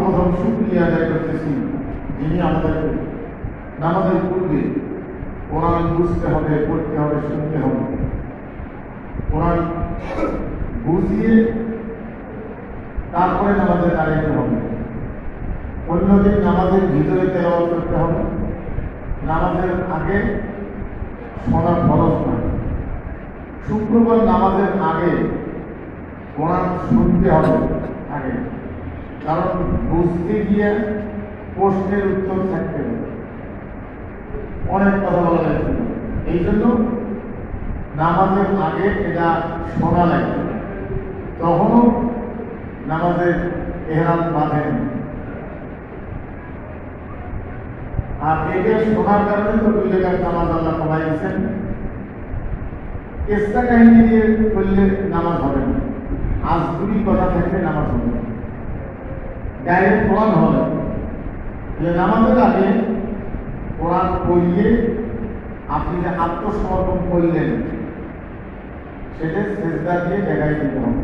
সর্বপ্রথম শুকরিয়া আদায় করতেছি যিনি আমাদেরকে নামাজের পূর্বে কোরআন বুঝতে হবে, পড়তে হবে, শুনতে হবে। কোরআন বুঝিয়ে তারপরে নামাজে দাঁড়াতে হবে। অন্যদিন নামাজের ভিতরে তেলাওয়াত করতে হবে। নামাজের আগে শোনা ফরজ নয়। শুক্রবার নামাজের আগে কোরআন শুনতে হবে আগে, কারণ বুঝতে গিয়ে প্রশ্নের উত্তর থাকতে হবে, অনেক কথা বলা যাচ্ছে। এই জন্য নামাজের আগে এটা শোনা লাগে, তখনও নামাজের এহরাম বাঁধেন। আর এটা শোনার কারণে তো 2 রাকাত নামাজ আল্লাহ কমাইছেন। কেসটা কাহিনী দিয়ে করলে নামাজ হবে না, আজ 2 কথা থাকলে নামাজ হবে না, ডাইরেক্ট কোরআন হবে। নামাজের আগে কোরআন পড়িয়ে আপনি যে আত্মসমর্পণ করলেন সেটা সেজদা দিয়ে দেখাই দিতে হবে।